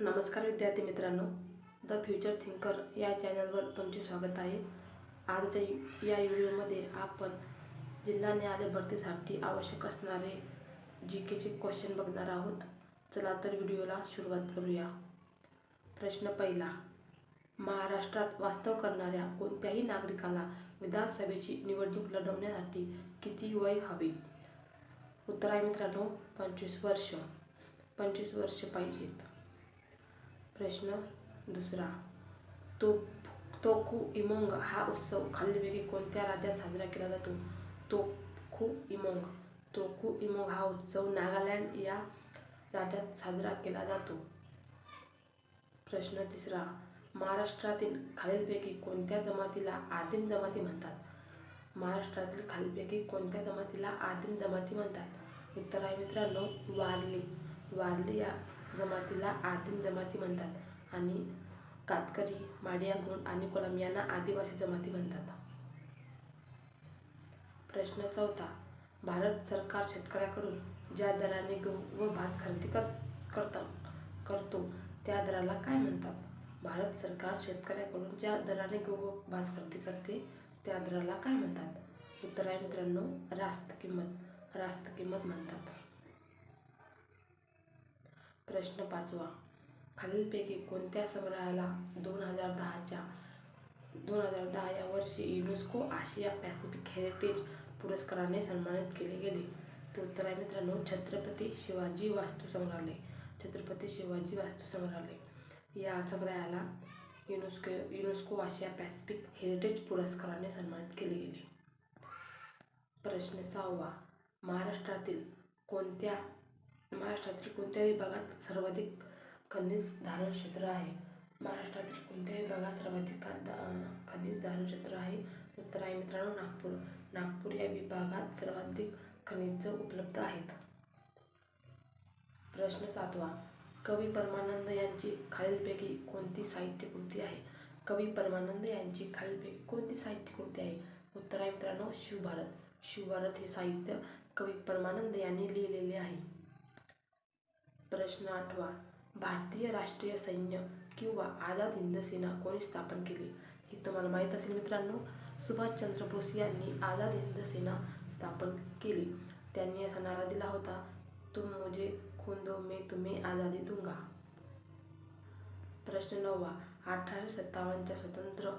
नमस्कार विद्यार्थी मित्रांनो, द फ्युचर थिंकर या चॅनलवर तुमचे स्वागत आहे. आजच्या या व्हिडिओमध्ये आपण जिल्हा न्यायालय भरतीसाठी आवश्यक असणारे जीकेचे क्वेश्चन बघणार आहोत. चला तर व्हिडिओला सुरुवात करूया. प्रश्न पहिला, महाराष्ट्रात वास्तव करणाऱ्या कोणत्याही नागरिकाला विधानसभेची निवडणूक लढवण्यासाठी किती वय हवे? उत्तर आहे मित्रांनो 25 वर्ष. 25 वर्ष पाहिजेत. प्रश्न दुसरा, तोकू इमोंग हा उत्सव खालीलपैकी कोणत्या राज्यात साजरा केला जातो? तोकू इमोंग हा उत्सव नागालँड या राज्यात साजरा केला जातो. प्रश्न तिसरा, महाराष्ट्रातील खालीलपैकी कोणत्या जमातीला आदिम जमाती म्हणतात? महाराष्ट्रातील खालीलपैकी कोणत्या जमातीला आदिम जमाती म्हणतात? उत्तर आहे मित्रांनो वारली. वारली या जमातीला आदिम जमाती म्हणतात आणि कातकरी, माडिया, गोंड आणि कोलाम यांना आदिवासी जमाती म्हणतात. प्रश्न चौथा, भारत सरकार शेतकऱ्याकडून ज्या दराने गहू व भात खरेदी करतो त्या दराला काय म्हणतात? भारत सरकार शेतकऱ्याकडून ज्या दराने गहू व भात खरेदी करते त्या दराला काय म्हणतात? उत्तर आहे मित्रांनो रास्त किंमत. रास्त किंमत म्हणतात. प्रश्न पाचवा, खालीलपैकी कोणत्या संग्रहाला 2010 या वर्षी युनेस्को आशिया पॅसिफिक हेरिटेज पुरस्काराने सन्मानित केले गेले? तर उत्तर आहे मित्रांनो छत्रपती शिवाजी वास्तू संग्रहालय. छत्रपती शिवाजी वास्तू संग्रहालय या संग्रहाला युनेस्को आशिया पॅसिफिक हेरिटेज पुरस्काराने सन्मानित केले गेले. प्रश्न सहावा, महाराष्ट्रातील कोणत्या विभागात सर्वाधिक खनिज धारण क्षेत्र आहे? महाराष्ट्रातील कोणत्या विभागात सर्वाधिक खनिज धारण क्षेत्र आहे? उत्तर आहे मित्रांनो नागपूर. नागपूर या विभागात सर्वाधिक खनिज उपलब्ध आहेत. प्रश्न सातवा, कवी परमानंद यांची खालीलपैकी कोणती साहित्य कृती आहे? कवी परमानंद यांची खालीलपैकी कोणती साहित्य कृती आहे? उत्तर आहे मित्रांनो शिवभारत. शिवभारत हे साहित्य कवी परमानंद यांनी लिहिलेले आहे. प्रश्न आठवा, भारतीय राष्ट्रीय सैन्य किंवा आझाद हिंद सेना कोणी स्थापन केली? हे तुम्हाला माहीत असेल मित्रांनो सुभाषचंद्र बोस यांनी आझाद हिंद सेना स्थापन केली. त्यांनी असा नारा दिला होता, तुम मुझे खून दो मैं तुम्हें आझादी दूंगा. प्रश्न नववा, 1857च्या स्वतंत्र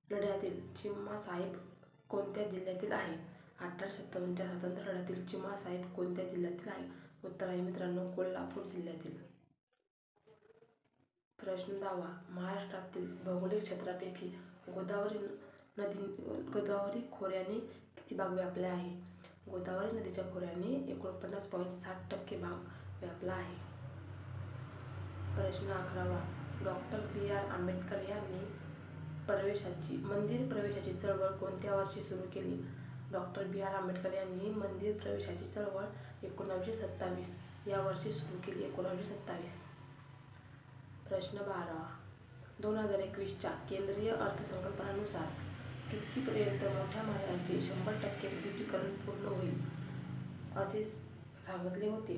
लढ्यातील चिम्मा साहेब कोणत्या जिल्ह्यातील आहे? 1857च्या स्वातंत्र्य लढ्यातील चिम्मा साहेब कोणत्या जिल्ह्यातील आहे? उत्तर आहे मित्रांनो कोल्हापूर जिल्ह्यातील. प्रश्न 10वा, महाराष्ट्रातील भौगोलिक क्षेत्रापैकी गोदावरी खोऱ्याने किती भाग व्यापला आहे? गोदावरी नदीच्या खोऱ्याने 49.7% भाग व्यापला आहे. प्रश्न 11वा, डॉक्टर बी.आर. आंबेडकर यांनी मंदिर प्रवेशाची चळवळ कोणत्या वर्षी सुरू केली? Doctor B R. आंबेडकर यांनी मंदिर प्रवेशाची चळवळ 1927 या वर्षी सुरू केली. 1927. प्रश्न 12वा, 2021च्या केंद्रीय अर्थसंकल्पानुसार कितीपर्यंत मोठ्या मार्गाचे 100% विद्युतीकरण पूर्ण होईल असे सांगितले होते?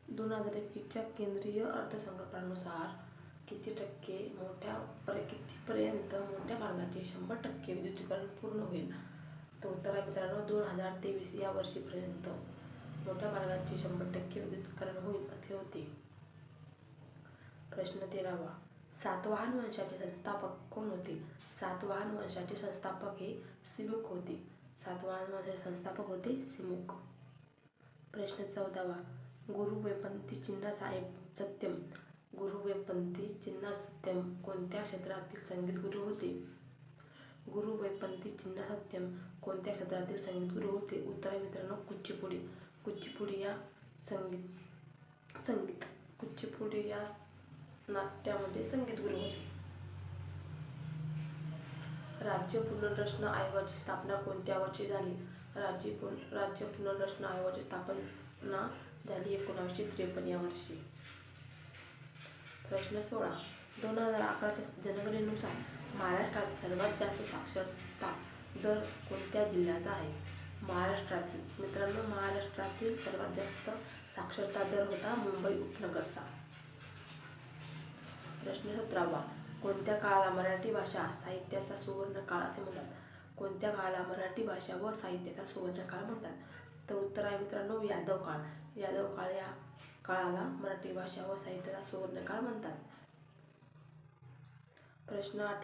2021च्या केंद्रीय अर्थसंकल्पानुसार कितीपर्यंत मोठ्या मार्गाचे 100% विद्युतीकरण पूर्ण होईल? तर उत्तर आहे मित्रांनो 2023 या वर्षीपर्यंत मोठ्या मार्गाचे 100% विद्युतीकरण होईल असे होते. प्रश्न 13वा, सातवाहन वंशाचे संस्थापक कोण होते? सातवाहन वंशाचे संस्थापक हे सिमुक होते. सातवाहन वंशाचे संस्थापक होते सिमुक. प्रश्न 14वा, गुरु वेपंती चिन्ना सत्यम. गुरु वेपंती चिन्ना सत्यम कोणत्या क्षेत्रातील संगीत गुरु होते? गुरु वेपंती चिन्ना सत्यम कोणत्या क्षेत्रातील संगीत गुरु होते? उत्तर आहे मित्रांनो कुचिपुडी. कुचिपुडी या नाट्यामध्ये संगीत गुरु होते. राज्य पुनर्रचना आयोगाची स्थापना कोणत्या वर्षी झाली? राज्य पुनर्रचना आयोगाची स्थापना झाली 1953 या वर्षी. प्रश्न 16, 2011च्या जनगणनेनुसार महाराष्ट्रात सर्वात जास्त साक्षरता दर कोणत्या जिल्ह्याचा आहे? महाराष्ट्रातील सर्वात जास्त साक्षरता दर होता मुंबई उपनगरचा. प्रश्न 17वा. कोणत्या काळाला मराठी भाषा साहित्याचा सुवर्ण काळ असे म्हणतात? कोणत्या काळाला मराठी भाषा व साहित्याचा सुवर्ण काळ म्हणतात? तर उत्तर आहे मित्रांनो यादव काळ. यादव काळ या काळाला मराठी भाषा व साहित्याचा सुवर्ण काळ म्हणतात. प्रश्न 8.